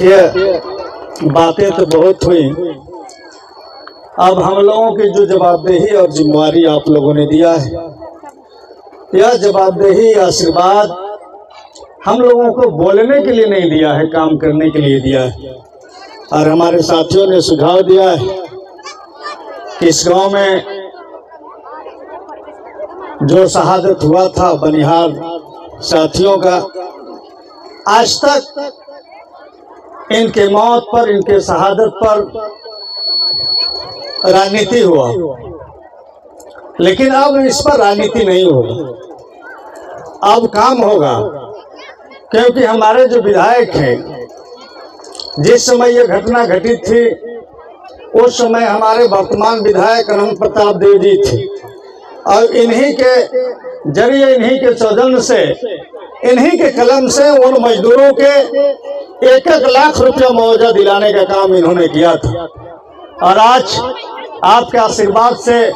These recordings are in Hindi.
देखिए, बातें तो बहुत हुई। अब हम लोगों की जो जवाबदेही और जिम्मेवारी आप लोगों ने दिया है, यह जवाबदेही आशीर्वाद हम लोगों को बोलने के लिए नहीं दिया है, काम करने के लिए दिया है। और हमारे साथियों ने सुझाव दिया है कि इस गांव में जो शहादत हुआ था बनिहार साथियों का, आज तक इनके मौत पर, इनके शहादत पर राजनीति हुआ, लेकिन अब इस पर राजनीति नहीं होगा। अब काम होगा, क्योंकि हमारे जो विधायक हैं, जिस समय ये घटना घटित थी उस समय हमारे वर्तमान विधायक अनंत प्रताप देव जी थे, और इन्हीं के जरिए, इन्हीं के सौजन्य से, इन्हीं के कलम से उन मजदूरों के 1-1 लाख रुपया मुआवजा दिलाने का काम इन्होंने किया था। और आज आपके आशीर्वाद से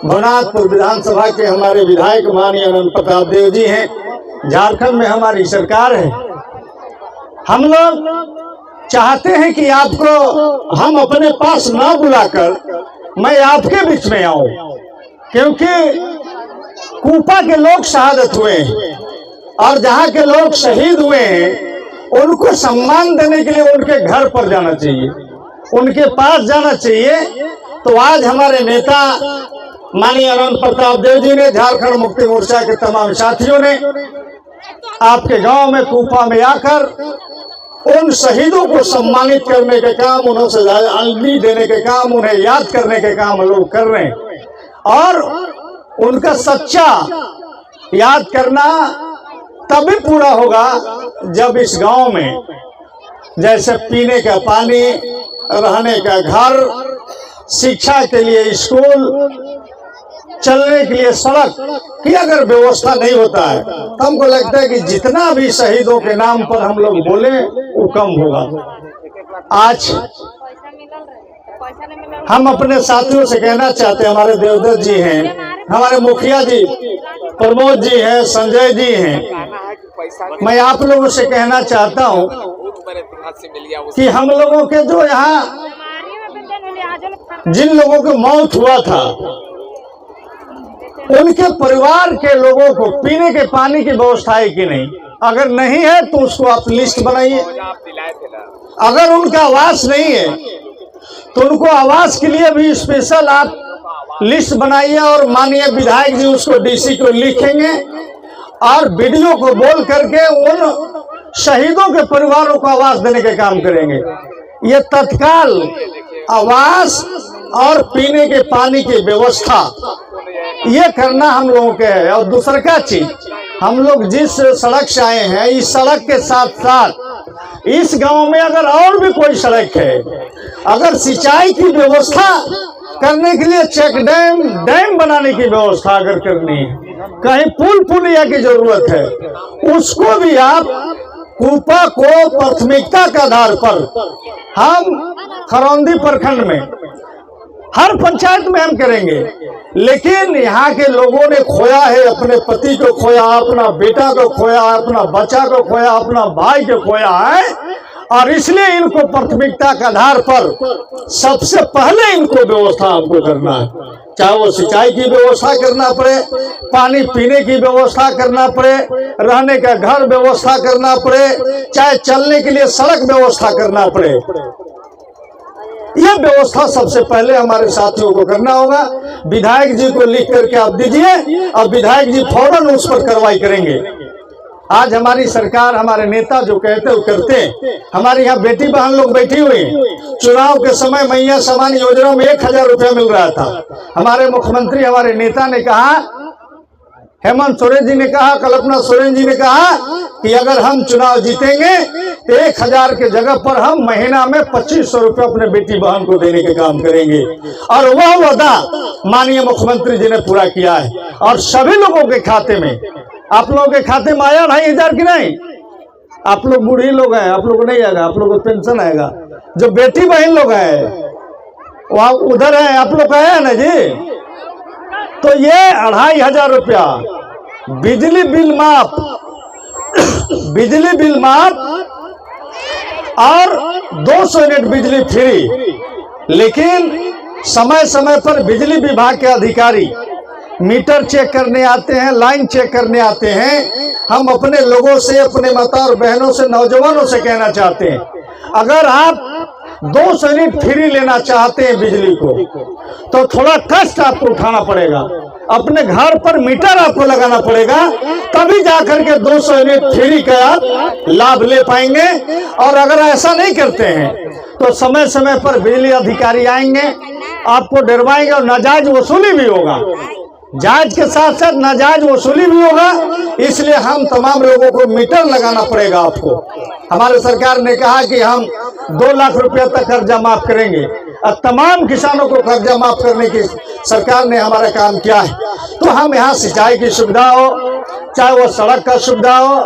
भवनाथपुर विधानसभा के हमारे विधायक माननीय अनंत प्रताप देव जी हैं, झारखंड में हमारी सरकार है। हम लोग चाहते हैं कि आपको हम अपने पास न बुलाकर मैं आपके बीच में आऊं, क्योंकि कूपा के लोग शहादत हुए हैं और जहां के लोग शहीद हुए हैं उनको सम्मान देने के लिए उनके घर पर जाना चाहिए, उनके पास जाना चाहिए। तो आज हमारे नेता माननीय अनंत प्रताप देव जी ने, झारखंड मुक्ति मोर्चा के तमाम साथियों ने आपके गांव में, कूपा में आकर उन शहीदों को सम्मानित करने के काम, उन्हें श्रद्धांजलि देने के काम, उन्हें याद करने के काम लोग कर रहे हैं। और उनका सच्चा याद करना तभी पूरा होगा जब इस गांव में जैसे पीने का पानी, रहने का घर, शिक्षा के लिए स्कूल, चलने के लिए सड़क की अगर व्यवस्था नहीं होता है तो हमको लगता है कि जितना भी शहीदों के नाम पर हम लोग बोले वो कम होगा। आज हम अपने साथियों से कहना चाहते हैं, हमारे देवदत्त जी हैं, हमारे मुखिया जी प्रमोद जी हैं, संजय जी हैं, मैं आप लोगों से कहना चाहता हूं कि हम लोगों के जो यहाँ जिन लोगों की मौत हुआ था उनके परिवार के लोगों को पीने के पानी की व्यवस्था है कि नहीं, अगर नहीं है तो उसको आप लिस्ट बनाइए। अगर उनका आवास नहीं है तो उनको आवास के लिए भी स्पेशल आप लिस्ट बनाइए, और माननीय विधायक जी उसको डीसी को लिखेंगे और वीडियो को बोल करके उन शहीदों के परिवारों को आवास देने के काम करेंगे। ये तत्काल आवास और पीने के पानी की व्यवस्था ये करना हम लोगों के है। और दूसरा चीज, हम लोग जिस सड़क से आए हैं, इस सड़क के साथ साथ इस गांव में अगर और भी कोई सड़क है, अगर सिंचाई की व्यवस्था करने के लिए चेक डैम बनाने की व्यवस्था अगर करनी है, कहीं पुलिया की जरूरत है, उसको भी आप कूपा को प्राथमिकता के आधार पर हम खरौंदी प्रखंड में हर पंचायत में हम करेंगे। लेकिन यहाँ के लोगों ने खोया है, अपने पति को खोया, अपना बेटा को खोया, अपना बच्चा को खोया, अपना भाई को खोया है, और इसलिए इनको प्राथमिकता के आधार पर सबसे पहले इनको व्यवस्था आपको करना है। चाहे वो सिंचाई की व्यवस्था करना पड़े, पानी पीने की व्यवस्था करना पड़े, रहने का घर व्यवस्था करना पड़े, चाहे चलने के लिए सड़क व्यवस्था करना पड़े, यह व्यवस्था सबसे पहले हमारे साथियों को करना होगा। विधायक जी को लिख करके आप दीजिए और विधायक जी फौरन उस पर कार्रवाई करेंगे। आज हमारी सरकार, हमारे नेता जो कहते हैं वो करते हैं। हमारे यहाँ बेटी बहन लोग बैठी हुई, चुनाव के समय मैया समान योजना में 1000 रुपया मिल रहा था। हमारे मुख्यमंत्री, हमारे नेता ने कहा, हेमंत सोरेन जी ने कहा, कल्पना सोरेन जी ने कहा कि अगर हम चुनाव जीतेंगे तो 1000 के जगह पर हम महीना में 2500 रुपये अपने बेटी बहन को देने के काम करेंगे। और वह वादा माननीय मुख्यमंत्री जी ने पूरा किया है, और सभी लोगों के खाते में, आप लोगों के खाते में आया 2500 की नहीं? आप लोग बूढ़ी लोग हैं, आप लोग को नहीं आएगा, आप लोग को पेंशन आएगा। जो बेटी बहन लोग हैं वहाँ उधर है, आप लोग का है ना जी। तो ये 2500 रुपया बिजली बिल माफ और 200 यूनिट बिजली फ्री। लेकिन समय समय पर बिजली विभाग के अधिकारी मीटर चेक करने आते हैं, लाइन चेक करने आते हैं। हम अपने लोगों से, अपने माता और बहनों से, नौजवानों से कहना चाहते हैं, अगर आप 200 यूनिट फ्री लेना चाहते हैं बिजली को, तो थोड़ा कष्ट आपको उठाना पड़ेगा, अपने घर पर मीटर आपको लगाना पड़ेगा, तभी जाकर के 200 यूनिट फ्री का आप लाभ ले पाएंगे। और अगर ऐसा नहीं करते हैं तो समय समय पर बिजली अधिकारी आएंगे, आपको डरवाएंगे और नाजायज वसूली भी होगा। जायज के साथ साथ नाजायज वसूली भी होगा। इसलिए हम तमाम लोगों को मीटर लगाना पड़ेगा आपको। हमारे सरकार ने कहा कि हम 2 लाख रुपया तक कर्जा माफ करेंगे और तमाम किसानों को कर्जा माफ करने की सरकार ने हमारा काम किया है। तो हम यहाँ सिंचाई की सुविधा हो, चाहे वो सड़क का सुविधा हो,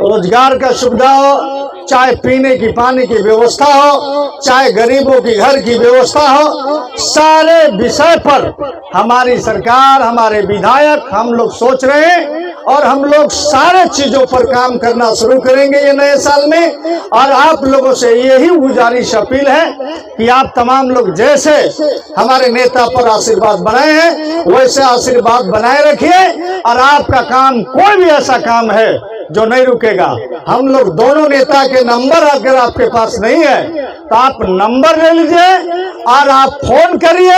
रोजगार का सुविधा हो, चाहे पीने की पानी की व्यवस्था हो, चाहे गरीबों की घर की व्यवस्था हो, सारे विषय पर हमारी सरकार, हमारे विधायक, हम लोग सोच रहे हैं और हम लोग सारे चीजों पर काम करना शुरू करेंगे ये नए साल में। और आप लोगों से यही गुजारिश अपील है कि आप तमाम लोग जैसे हमारे नेता पर आशीर्वाद बनाए हैं वैसे आशीर्वाद बनाए रखिए। और आपका काम, कोई भी ऐसा काम है जो नहीं रुकेगा, हम लोग दोनों नेता के नंबर अगर आपके पास नहीं है तो आप नंबर ले लीजिए और आप फोन करिए,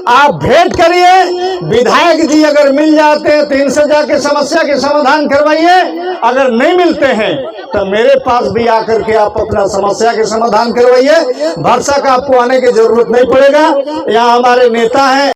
आप भेंट करिए। विधायक जी अगर मिल जाते हैं तो इनसे जाके समस्या के समाधान करवाइए, अगर नहीं मिलते हैं तो मेरे पास भी आकर के आप अपना समस्या के समाधान करवाइए। भरसक आपको आने की जरूरत नहीं पड़ेगा, यहाँ हमारे नेता हैं।